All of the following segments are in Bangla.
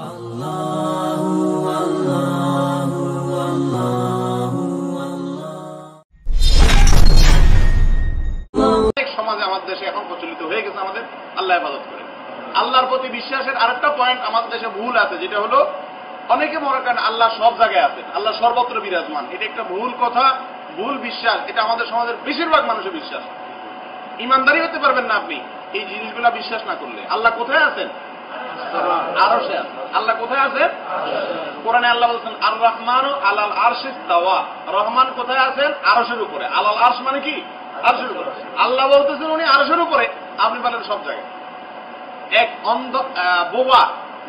সমাজে আমাদের দেশে এখন প্রচলিত হয়ে গেছে আমাদের আল্লাহ ইবাদত করে। আল্লাহর প্রতি বিশ্বাসের আরেকটা পয়েন্ট আমাদের দেশে ভুল আছে, যেটা হলো অনেকে মনে করেন আল্লাহ সব জায়গায় আছেন, আল্লাহ সর্বত্র বিরাজমান। এটা একটা ভুল কথা, ভুল বিশ্বাস। এটা আমাদের সমাজের বেশিরভাগ মানুষের বিশ্বাস। ইমানদারি হতে পারবেন না আপনি এই জিনিসগুলা বিশ্বাস না করলে। আল্লাহ কোথায় আছেন? আরশে আছেন। আল্লাহ কোথায় আছেন? কোরআনে আল্লাহ বলছেন আর রহমান আলাল আরশে ইস্তাওয়া। রহমান কোথায় আছেন? আরশের উপরে। আলাল আরশ মানে কি? আরশের উপরে। আল্লাহ বলতেছেন উনি আরশের উপরে, আপনি বলেন সব জায়গায়। এক অন্ধ বোবা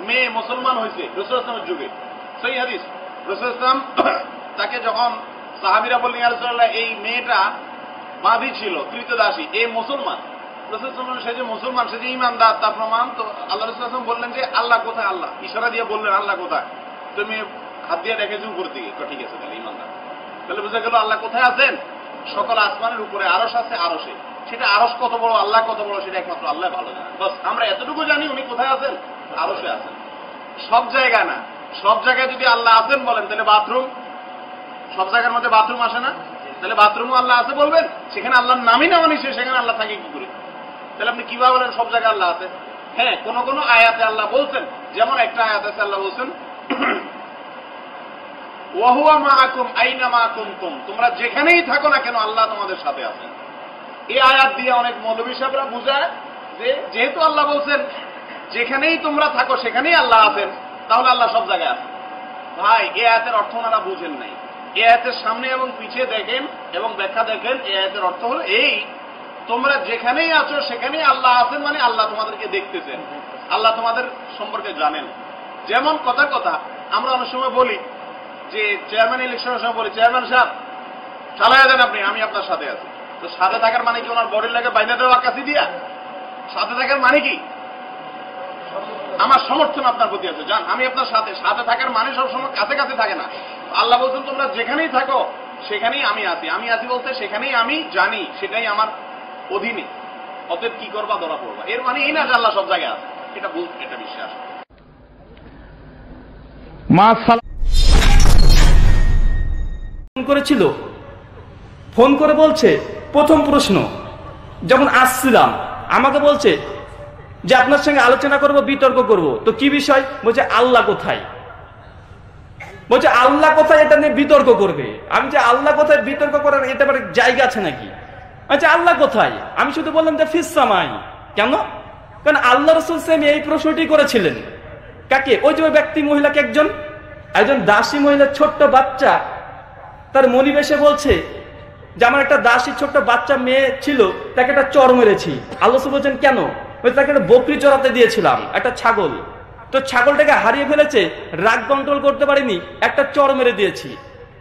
মেয়ে মুসলমান হয়েছে রাসূল সাল্লাল্লাহু আলাইহি ওয়াসাল্লামের যুগে, সহিহ হাদিস। রাসূল সাল্লাল্লাহু আলাইহি ওয়াসাল্লাম তাকে যখন সাহাবীরা বললেন ইয়া রাসূলুল্লাহ এই মেয়েটা বাঁধি ছিল, কৃতদাসী, এই মুসলমান। রাসূল সাল্লাল্লাহু আলাইহি ওয়াসাল্লাম সে যে মুসলমান, সে যে ঈমানদার, তার প্রমাণ তো আল্লাহ রাসূল সাল্লাল্লাহু আলাইহি ওয়াসাল্লাম বললেন যে আল্লাহ কোথায়? আল্লাহ ইশারা দিয়ে বললেন আল্লাহ কোথায়? তুমি হাত দিয়ে দেখেছো উপর দিকে, ঠিক আছে তাহলে ঈমানদার। তাহলে বুঝা গেল আল্লাহ কোথায় আছেন? সকল আসমানের উপরে আরশ আছে, আরশে। সেটা আরশ কত বড়, আল্লাহ কত বড়, সেটা একমাত্র আল্লাহ ভালো জানেন। বাস আমরা এতটুকু জানি উনি কোথায় আছেন? আরশে আছেন। সব জায়গায় না, সব জায়গায় যদি আল্লাহ আছেন বলেন তাহলে বাথরুম, সব জায়গার মধ্যে বাথরুম আসে না? তাহলে বাথরুমও আল্লাহ আছে বলবেন? সেখানে আল্লাহর নামই না মানি, সেখানে আল্লাহ থাকে কি করে? তাহলে আপনি কিভাবে বলেন সব জায়গায় আল্লাহ আছে? হ্যাঁ, কোন কোন আয়াতে আল্লাহ বলছেন, যেমন একটা আয়াত আছে আল্লাহ বলছেন ওয়াহুয়া মাআকুম আইনামা কুনতুম, তোমরা যেখানেই থাকো না কেন আল্লাহ তোমাদের সাথে আছেন। এই আয়াত দিয়ে অনেক মৌলভী সাহেবরা বুঝায় যে যেহেতু আল্লাহ বলছেন যেখানেই তোমরা থাকো সেখানেই আল্লাহ আছেন, তাহলে আল্লাহ সব জায়গায় আছেন। ভাই, এই আয়াতের অর্থ ওনারা বুঝেন নাই। এই আয়াতের সামনে এবং পিছিয়ে দেখেন এবং ব্যাখ্যা দেখেন। এই আয়াতের অর্থ হলো এই, তোমরা যেখানেই আছো সেখানেই আল্লাহ আছেন, মানে আল্লাহ তোমাদেরকে দেখতেছেন, আল্লাহ তোমাদের সম্পর্কে জানেন। যেমন কথা কথা আমরা অনেক সময় বলি যে চেয়ারম্যান ইলেকশনের সময় বলি, চেয়ারম্যান সাহেব চালাইয়া দেন আপনি, আমি আপনার সাথে আছি। তো সাথে থাকার মানে কি ওনার বডির লাগে বাইনা দেওয়া কাছে দিয়া? সাথে থাকার মানে কি? আমার সমর্থন আপনার প্রতি আছে, জান আমি আপনার সাথে। সাথে থাকার মানে সবসময় কাছে কাছে থাকে না। আল্লাহ বলছেন তোমরা যেখানেই থাকো সেখানেই আমি আছি। আমি আছি বলতে সেখানেই আমি জানি, সেটাই আমার অধীনে। অতএব কি করবা? ধরা পড়বা। এর মানে এই না যে আল্লাহ সব জায়গায় আছে। এটা ভুল, এটা বিশ্বাস। ফোন করেছিল, ফোন করে বলছে প্রথম প্রশ্ন যখন আসছিলাম আমাকে বলছে যে আপনার সঙ্গে আলোচনা করব, বিতর্ক করব। তো কি বিষয়? বলছে আল্লাহ কোথায়। বলছে আল্লাহ কোথায়, এটা নিয়ে বিতর্ক করবে। আমি যে আল্লাহ কোথায় বিতর্ক করার এটা জায়গা আছে নাকি? আচ্ছা আল্লাহ কোথায়? আমি শুধু বললাম যে ফিস সামাই। কেন? কারণ আল্লাহ রাসূল সাল্লাল্লাহু আলাইহি ওয়াসাল্লাম এই প্রশ্নটি করেছিলেন। কাকে? ওই যে ওই ব্যক্তি মহিলাকে, একজন দাসী মহিলা, ছোট্ট বাচ্চা, তার মনিবেশে বলছে যে আমার একটা দাসী ছোট্ট বাচ্চা মেয়ে ছিল, তাকে একটা চর মেরেছি। আল্লাহ রাসূল বলছেন কেন? তাকে একটা বকরি চড়াতে দিয়েছিলাম, একটা ছাগল। তো ছাগলটাকে হারিয়ে ফেলেছে, রাগ কন্ট্রোল করতে পারিনি, একটা চর মেরে দিয়েছি।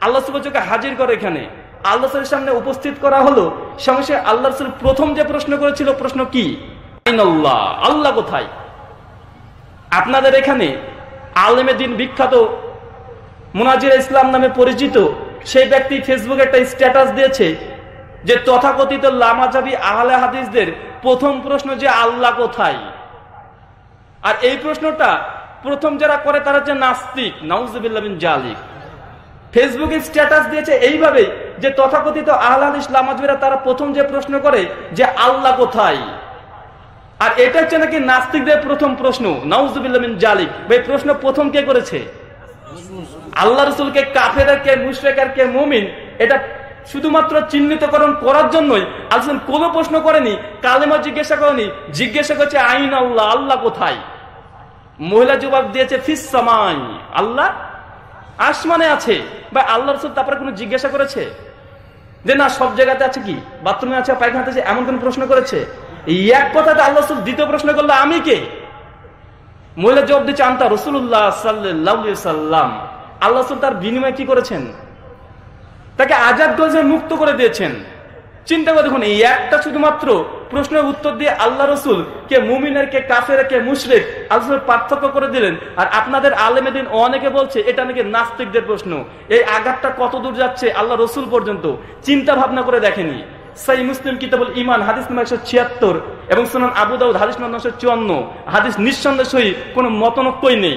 আল্লাহ রাসূল বলছে হাজির করে এখানে। আল্লাহ রাসূলের সামনে উপস্থিত করা হলো। সঙ্গে সঙ্গে আল্লাহ রাসূল প্রথম যে প্রশ্ন করেছিল, প্রশ্ন কি? আইনাল্লাহ, আল্লাহ কোথায়? আপনাদের এখানে আলেমে দ্বীন বিখ্যাত মুনাজির ইসলাম নামে পরিচিত সেই ব্যক্তি ফেসবুকে একটা স্ট্যাটাস দিয়েছে যে তথাকথিত লামাজাবি আহলে হাদিসদের প্রথম প্রশ্ন যে আল্লাহ কোথায়। আর এই প্রশ্নটা প্রথম যারা করে তারা যে নাস্তিক, নাউজুবিল্লাহ মিন জালিক। ফেসবুকে স্ট্যাটাস দিয়েছে এইভাবে যে তথাকথিত আহলে হাদিস লামাজাবিরা তারা প্রথম যে প্রশ্ন করে যে আল্লাহ কোথায়। আর এটা হচ্ছে নাকি নাস্তিকদের প্রথম প্রশ্ন, নাউজুবিল্লাহ মিন জালিক। এই প্রশ্ন প্রথম কে করেছে? আল্লাহ রাসূলকে কাফের আর কে, মুশরিক আর কে মুমিন, এটা শুধুমাত্র চিহ্নিতকরণ করার জন্যই আল্লাহ কোনো প্রশ্ন করেনি, কালেমা জিজ্ঞাসা করেনি। জিজ্ঞাসা করছে আইন আল্লাহ, আল্লাহ কোথায়? মহিলা জবাব দিয়েছে ফিস সামাই, আল্লাহ আসমানে আছে। বা আল্লাহ রাসূল তারপরে কোনো জিজ্ঞাসা করেছে যে না সব জায়গাতে আছে, কি বাথরুমে আছে, পায়খানাতে আছে, এমন কোন প্রশ্ন করেছে? এই এক কথাতে আল্লাহ রাসূল দ্বিতীয় প্রশ্ন করলো আমি কে? মহিলা জবাব দিচ্ছে আনতা রাসূলুল্লাহ সাল্লাল্লাহু আলাইহি ওয়াসাল্লাম। আল্লাহ রাসূল তার বিনিময়ে কি করেছেন? তাকে আজাদ করেছেন, মুক্ত করে দিয়েছেন। চিন্তা করে দেখুন, এই একটা শুধুমাত্র প্রশ্নের উত্তর দিয়ে আল্লাহ রাসূল কে মুমিন আর কে কাফের কে মুশরিক আল্লাহ পার্থক্য করে দিলেন। আর আপনাদের আলেমে দ্বীন অনেকে বলছে এটা নাকি নাস্তিকদের প্রশ্ন। এই আঘাতটা কত দূর যাচ্ছে আল্লাহ রাসূল পর্যন্ত চিন্তা ভাবনা করে দেখেনি। সহিহ মুসলিম কিতাবুল ঈমান হাদিস নম্বর 176 এবং সুনান আবু দাউদ হাদিস নম্বর 954 হাদিস নিঃসন্দেহে সহিহ, কোনো মতনৈক্যই নেই।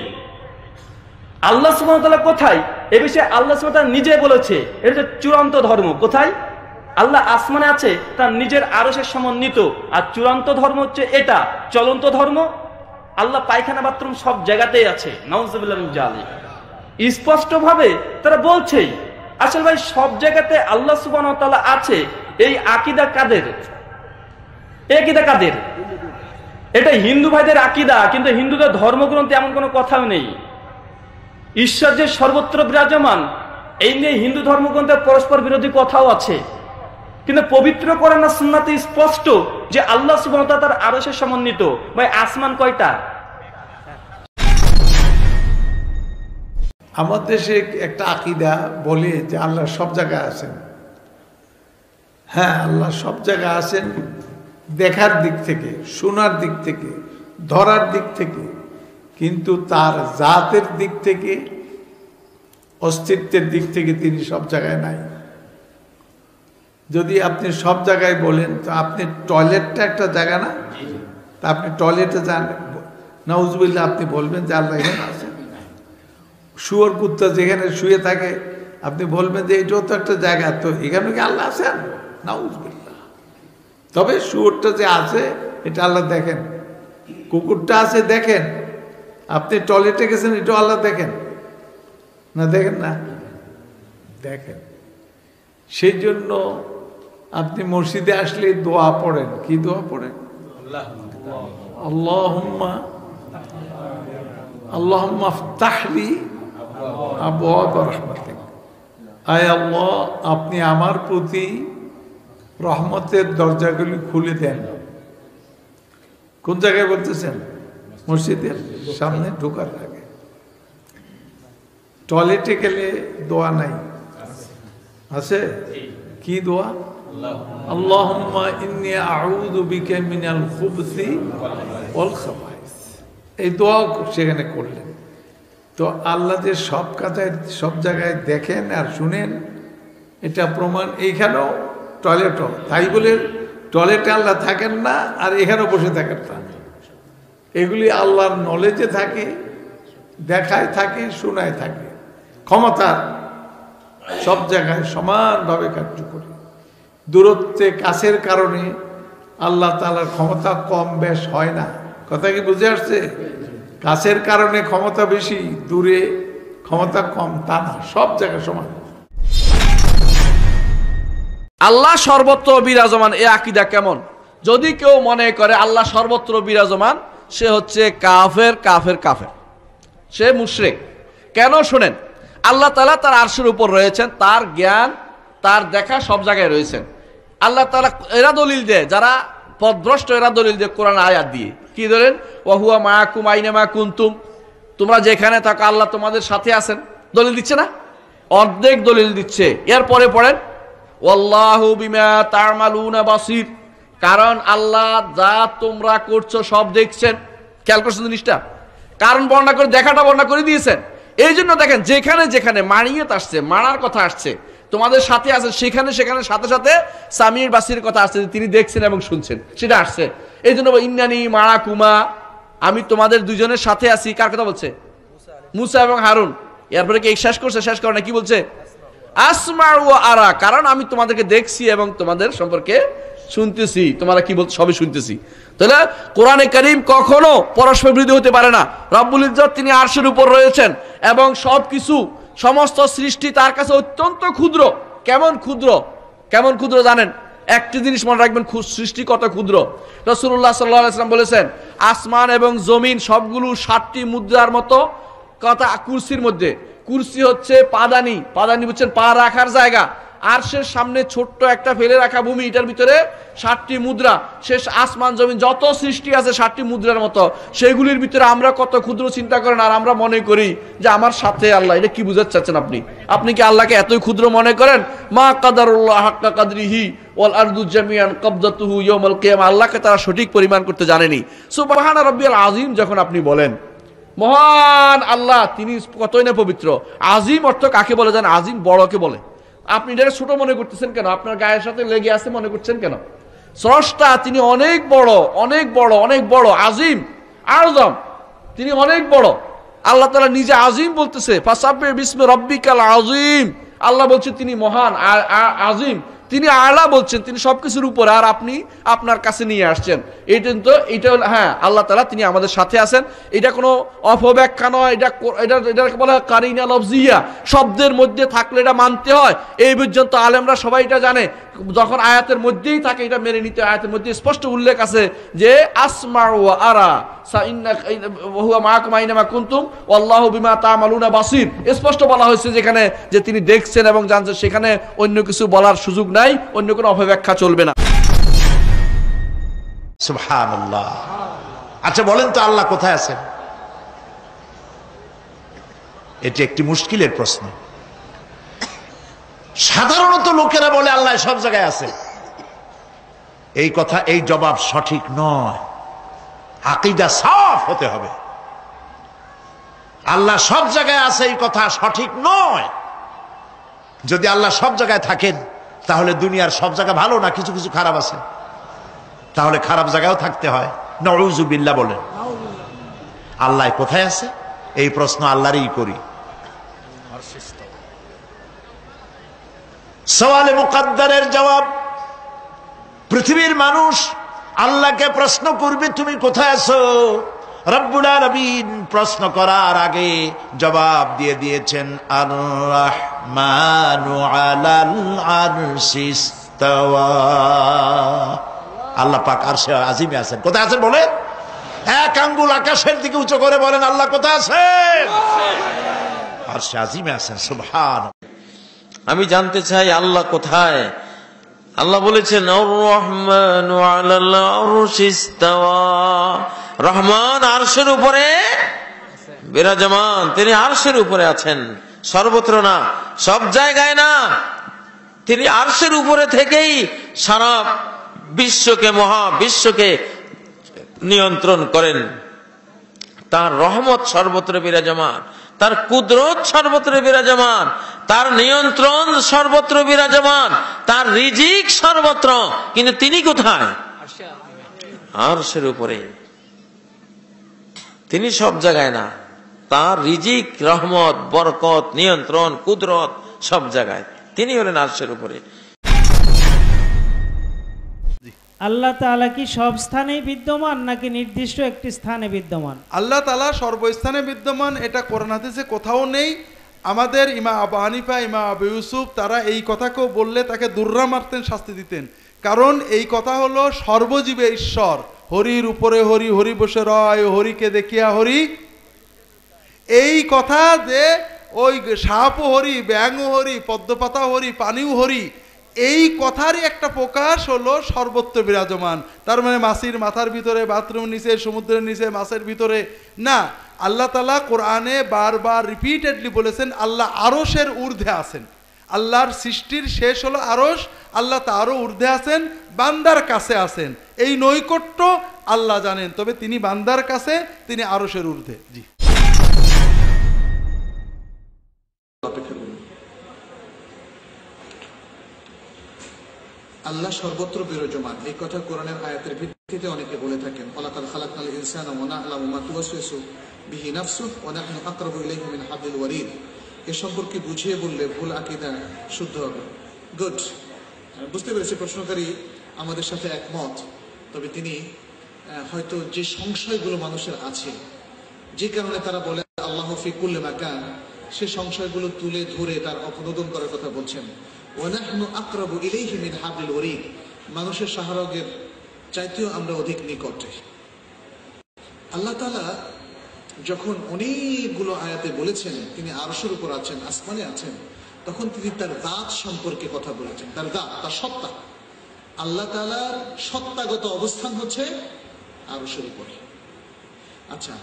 আল্লাহ সুবহানাহু ওয়া তাআলা কোথায়? এ বিষয়ে আল্লাহ সুবহানাহু ওয়া তাআলা নিজে বলেছে, এটা হচ্ছে চূড়ান্ত ধর্ম। কোথায়? আল্লাহ আসমানে আছে, তার নিজের আরশের সমন্বিত। আর চূড়ান্ত ধর্ম হচ্ছে এটা, চলন্ত ধর্ম। আল্লাহ পায়খানা বাথরুম সব জায়গাতেই আছে, নাউযুবিল্লাহ মিন যালিক। স্পষ্ট ভাবে তারা বলছেই। আসলে ভাই সব জায়গাতে আল্লাহ সুবহানাহু ওয়া তাআলা আছে, এই আকীদা কাদের? এই আকীদা কাদের? এটা হিন্দু ভাইদের আকীদা, কিন্তু হিন্দুদের ধর্মগ্রন্থে এমন কোনো কথাও নেই। ঈশ্বর যে সর্বত্র বিরাজমান, এই নিয়ে হিন্দু ধর্মগ্রন্থে পরস্পর বিরোধী কথাও আছে। কিন্তু পবিত্র কোরআন আর সুন্নাতে স্পষ্ট যে আল্লাহ সুবহানাহু ওয়া তাআলা তার আরশের সমন্বিত। ভাই আসমান কয়টা? আমাদের দেশে একটা আকীদা বলে যে আল্লাহ সব জায়গায় আছেন। হ্যাঁ, আল্লাহ সব জায়গায় আছেন, দেখার দিক থেকে, শোনার দিক থেকে, ধরার দিক থেকে, কিন্তু তার জাতের দিক থেকে, অস্তিত্বের দিক থেকে তিনি সব জায়গায় নাই। যদি আপনি সব জায়গায় বলেন তো আপনি টয়লেটটা একটা জায়গা না? তা আপনি টয়লেটে যান, নাউজুবিল্লাহ, আপনি বলবেন যে আল্লাহ এখানে আছেন। শুয়োর কুত্তা যেখানে শুয়ে থাকে আপনি বলবেন যে এটাও তো একটা জায়গা, তো এখানে কি আল্লাহ আছেন? নাউজুবিল্লাহ। তবে শুয়োরটা যে আছে এটা আল্লাহ দেখেন, কুকুরটা আছে দেখেন, আপনি টয়লেটে গেছেন এটাও আল্লাহ দেখেন না? দেখেন না? দেখেন। সেই জন্য আপনি মসজিদে আসলে দোয়া পড়েন। কি দোয়া পড়েন? আল্লাহুম্মা আল্লাহুম্মা ইফতাহলি আবওয়াব রাহমাতিক। আয় আল্লাহ, আপনি আমার প্রতি রহমতের দরজাগুলি খুলে দেন। কোন জায়গায় বলতেছেন? মসজিদের সামনে ঢোকার আগে। টয়লেটে গেলে দোয়া নাই? আছে। কি দোয়া? আল্লাহুম্মা ইন্নী আউযু বিকা মিনাল খুবসি ওয়াল খাবাইস। এই দোয়া সেখানে করলেন। তো আল্লাহ যে সব কাজে সব জায়গায় দেখেন আর শুনেন, এটা প্রমাণ। এইখানেও টয়লেটও তাই বলে টয়লেটে আল্লাহ থাকেন না আর এখানেও বসে থাকেন না। এগুলি আল্লাহর নলেজে থাকে, দেখায় থাকে, শোনায় থাকে। ক্ষমতার সব জায়গায় সমানভাবে কার্যকরী। দূরত্বে কাছের কারণে আল্লাহ তাআলার ক্ষমতা কম বেশ হয় না। কথা কি বুঝে আসছে? কাছের কারণে ক্ষমতা বেশি, দূরে ক্ষমতা কম তা না, সব জায়গায় সমান। আল্লাহ সর্বত্র বিরাজমান, এ আকীদা কেমন? যদি কেউ মনে করে আল্লাহ সর্বত্র বিরাজমান, সে হচ্ছে কাফের, কাফের, কাফের, সে মুশরিক। কেন? শোনেন, আল্লাহ তাআলা তার আরশের উপর রয়েছেন, তার জ্ঞান, তার দেখা সব জায়গায় রয়েছেন। আল্লাহ তাআলা এরা দলিল দেয়, যারা পথভ্রষ্ট এরা দলিল দেয় কোরআন আয়াত দিয়ে। কি ধরেন? ওয়া হুয়া মাআকুম আইনামা কুনতুম, তোমরা যেখানে থাকো আল্লাহ তোমাদের সাথে আছেন। দলিল দিচ্ছে না? অর্ধেক দলিল দিচ্ছে। এরপরে পড়েন ওয়াল্লাহু বিমা তা'মালুনা বাসীর, কারণ আল্লাহ যা তোমরা করছো সব দেখছেন। খেয়াল করছেন জিনিসটা? কারণ বর্ণনা করে, দেখাটা বর্ণনা করে দিয়েছেন। এই জন্য দেখেন যেখানে যেখানে মানিয়ত আসছে, মানার কথা আসছে, তোমাদের সাথে আছে, সেখানে সেখানে সাথে সাথে সামির বাসির কথা আসছে, তিনি দেখছেন এবং শুনছেন, সেটা আসছে। এই জন্য ইন্নানি মাআকুমা, আমি তোমাদের দুজনের সাথে আছি। কার কথা বলছে? মুসা এবং হারুন। এরপরে কি শেষ করছে? শেষ করে না, কি বলছে? আসমাউ ওয়া আরা, কারণ আমি তোমাদেরকে দেখছি এবং তোমাদের সম্পর্কে শুনতেছি। তোমরা কি বলছো সবই শুনতেছি। তাহলে কোরআনে কারীম কখনো পরস্পর বিরোধী হতে পারে না। রব্বুল ইজ্জত তিনি আরশের উপর রয়েছেন এবং সবকিছু, সমস্ত সৃষ্টি তার কাছে অত্যন্ত ক্ষুদ্র। কেমন ক্ষুদ্র? কেমন ক্ষুদ্র জানেন? একটি জিনিস মনে রাখবেন, সৃষ্টি কত ক্ষুদ্র। রাসূলুল্লাহ সাল্লাল্লাহু আলাইহি ওয়াসাল্লাম বলেছেন, আসমান এবং জমিন সবগুলো 7টি মুদ্রার মতো কথা কুরসির মধ্যে। কুরসি হচ্ছে পাদানি, পাদানি বুঝছেন, পা রাখার জায়গা। আরশের সামনে ছোট্ট একটা ফেলে রাখা ভূমি, এটার ভিতরে 7টি মুদ্রা। শেষ আসমান জমিন যত সৃষ্টি আছে 7টি মুদ্রার মতো, সেগুলির ভিতরে আমরা কত ক্ষুদ্র চিন্তা করেন। আর আমরা মনে করি যে আমার সাথে আল্লাহ। এটা কি বুঝাতে চাচ্ছেন আপনি? আপনি কি আল্লাহকে এতই ক্ষুদ্র মনে করেন? মা কাদারুল্লাহ হাক্কা কাদরিহি ওয়াল আরদু জামিআন কবদাতুহু ইয়াউমাল কিয়ামা, আল্লাহকে তারা সঠিক পরিমাণ করতে জানেনি। সুবহানা রাব্বিয়াল আযীম যখন আপনি বলেন, মহান আল্লাহ তিনি কতই না পবিত্র। আজিম অর্থ কাকে বলে জানেন? আজিম বড়কে বলে। আপনি এটা ছোট মনে করতেছেন কেন? আপনার গায়ের সাথে লেগে আছে মনে করছেন কেন? স্রষ্টা তিনি অনেক বড়, অনেক বড়, অনেক বড়। আজিম, আযম, তিনি অনেক বড়। আল্লাহ তাআলা নিজে আজিম বলতেছে, ফাসাব্বিহ বিসমি রাব্বিকাল আযীম। আল্লাহ বলছে তিনি মহান, আজিম, তিনি আলা বলছেন, তিনি সবকিছুর উপরে, আর আপনি আপনার কাছে নিয়ে আসছেন। এটা হলো হ্যাঁ, আল্লাহ তাআলা তিনি আমাদের সাথে আছেন। এটা কোনো অপব্যাখ্যা নয়, এটাকে বলা হয় কারিনা লফজিয়া, শব্দের মধ্যে থাকলে এটা মানতে হয়। এই পর্যন্ত আলেমরা সবাই এটা জানে। যখন আয়াতের মধ্যেই থাকে এটা মেনে নিতে, আয়াতের মধ্যে স্পষ্ট উল্লেখ আছে যে আসমাউ ওয়া আরা হুয়া মাআকুম আইনামা কুনতুম ওয়াল্লাহু বিমা তা'মালুনা বাসীর। স্পষ্ট বলা হয়েছে যেখানে যে তিনি দেখছেন এবং জানছেন, সেখানে অন্য কিছু বলার সুযোগ নাই, অন্য কোনো অপব্যাখ্যা চলবে না। সুবহানাল্লাহ। আচ্ছা বলেন তো আল্লাহ কোথায় আছেন? এটি একটি মুশকিলের প্রশ্ন। সাধারণত লোকেরা বলে আল্লাহ সব জায়গায় আছে। এই কথা, এই জবাব সঠিক নয়। আকীদা সাফ হতে হবে। আল্লাহ সব জায়গায় আছে এই কথা সঠিক নয়। যদি আল্লাহ সব জায়গায় থাকেন তাহলে দুনিয়ার সব জায়গা ভালো না, কিছু কিছু খারাপ আছে। তাহলে খারাপ জায়গায়ও থাকতে হয়। নাউযুবিল্লাহ বলেন। আল্লাহ কোথায় আছে এই প্রশ্ন আল্লাহরই করি। সওয়ালে মুকদ্দারের জবাব, পৃথিবীর মানুষ আল্লাহকে প্রশ্ন করবে তুমি কোথায় আছো। রব্বুল আলামিন প্রশ্ন করার আগে জবাব দিয়ে দিয়েছেন, আর রাহমানু আলাল আরশি ইস্তাওয়া। আল্লাহ পাক আরশে আজিমে আছেন। কোথায় আছেন বলে? এক আঙ্গুল আকাশের দিকে উঁচু করে বলেন আল্লাহ কোথায় আছেন? আরশে আজিমে আছেন। সুবহানাল্লাহ। আমি জানতে চাই আল্লাহ কোথায়। আল্লাহ বলেছেন আর রহমানু আলাল আরশি ইস্তাওয়া। রহমান আরশের উপরে বিরাজমান, তিনি আরশের উপরে আছেন, সর্বত্র না, সব জায়গায় না। তিনি আরশের উপরে থেকেই সারা বিশ্বকে, মহাবিশ্বকে নিয়ন্ত্রণ করেন। তার রহমত সর্বত্র বিরাজমান, তার কুদরত সর্বত্র বিরাজমান, তার নিয়ন্ত্রণ সর্বত্র বিরাজমান, তার রিজিক সর্বত্র। কিন্তু তিনি কোথায়? আরশের উপরে। তিনি সব জায়গায় না, তার রিজিক, রহমত, বরকত, নিয়ন্ত্রণ, কুদরত সব জায়গায়। তিনি হলেন আরশের উপরে। আল্লাহ তাআলা কি সব স্থানেই বিদ্যমান নাকি নির্দিষ্ট একটি স্থানে বিদ্যমান? আল্লাহ তাআলা সর্বস্থানে বিদ্যমান, এটা কোরআন হাদিসে কোথাও নেই। আমাদের ইমাম আবু হানিফা, ইমাম আবু ইউসুফ তারা এই কথাকেও বললে তাকে দুর্রা মারতেন, শাস্তি দিতেন। কারণ এই কথা হলো সর্বজীবে ঈশ্বর। হরির উপরে হরি, হরি বসে রয়, হরিকে দেখিয়া হরি। এই কথা যে ওই সাপও হরি, ব্যাঙও হরি, পদ্মপাতা হরি, পানিও হরি, এই কথারই একটা প্রকাশ হলো সর্বত্র বিরাজমান। তার মানে মাছির মাথার ভিতরে, বাথরুম নিচে, সমুদ্রের নিচে, মাছের ভিতরে না। আল্লাহ তাআলা কোরআনে বারবার রিপিটেডলি বলেছেন আল্লাহ আরশের ঊর্ধ্বে আছেন। আল্লাহর সৃষ্টির শেষ হলো আরশ, আল্লাহ তারও ঊর্ধ্বে আছেন, বান্দার কাছে আছেন। এই নৈকট্য আল্লাহ জানেন, তবে তিনি বান্দার কাছে, তিনি আরশের ঊর্ধ্বে। জি, আল্লাহ সর্বত্র বিরাজমান, এই কথা কোরআনের আয়াতের ভিত্তিতে অনেকে বলে থাকেন। ওয়ালাকাদ খালাকনাল ইনসানা ওয়া না'লামু মা তুওয়াসওয়িসু বিহি নাফসুহু ওয়া নাহনু আকরাবু ইলাইহি মিন হাবলিল ওয়ারিদ। এ সম্পর্কে বুঝিয়ে বললে ভুল আকীদা শুদ্ধ হবে। গুড, বুঝতে পেরেছি প্রশ্নকারী আমাদের সাথে একমত। তবে তিনি হয়তো যে সংশয়গুলো মানুষের আছে, যে কারণে তারা বলে আল্লাহু ফি কুল্লি মাকান, সে সংশয়গুলো তুলে ধরে তার অপনোদন করার কথা বলছেন। ওয়ানাহনু আকরাবু ইলাইহি মিন হাবলিল ওয়ারিদ, মানুষের শাহরগের চাইতেও আমরা অধিক নিকটে। আল্লাহ তাআলা যখন অনেকগুলো আয়াতে বলেছেন তিনি আরশের উপর আছেন, আসমানে আছেন, তখন তিনি তার দাঁত সম্পর্কে কথা বলেছেন। তার দাঁত, তার সত্তা। আল্লাহ তাআলার সত্তাগত অবস্থান হচ্ছে আরশের উপরে। আচ্ছা,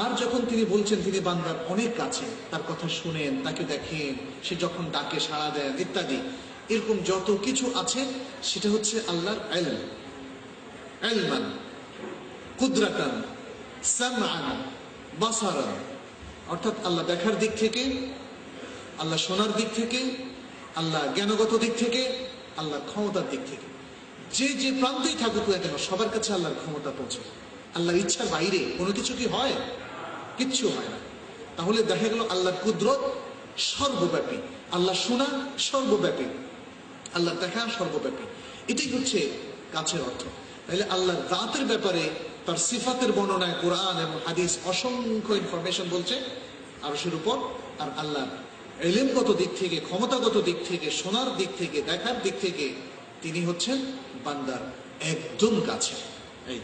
আর যখন তিনি বলছেন তিনি বান্দার অনেক কাছে, তার কথা শুনেন, তাকে দেখেন, সে যখন ডাকে সাড়া দেন ইত্যাদি, এরকম যত কিছু আছে সেটা হচ্ছে আল্লাহর ইলম, ইলমান, কুদরাতান, সামআন, বাসারান। অর্থাৎ আল্লাহ দেখার দিক থেকে, আল্লাহ শোনার দিক থেকে, আল্লাহ জ্ঞানগত দিক থেকে, আল্লাহ ক্ষমতার দিক থেকে, যে যে প্রান্তেই থাকুক না কেন সবার কাছে আল্লাহর ক্ষমতা পৌঁছে। আল্লাহর ইচ্ছার বাইরে কোনো কিছু কি হয়? কিচ্ছু হয় না। তাহলে দেখা গেল আল্লাহর কুদরত সর্বব্যাপী, আল্লাহ শোনা সর্বব্যাপী, আল্লাহ দেখা সর্বব্যাপী। এটাই হচ্ছে কাছের অর্থ। তাহলে আল্লাহর জাতের ব্যাপারে, তার সিফাতের বর্ণনায় কোরআন এবং হাদিস অসংখ্য ইনফরমেশন বলছে আরশের উপর। আর আল্লাহ ইলমগত দিক থেকে, ক্ষমতাগত দিক থেকে, শোনার দিক থেকে, দেখার দিক থেকে তিনি হচ্ছেন বান্দার একদম কাছে। এই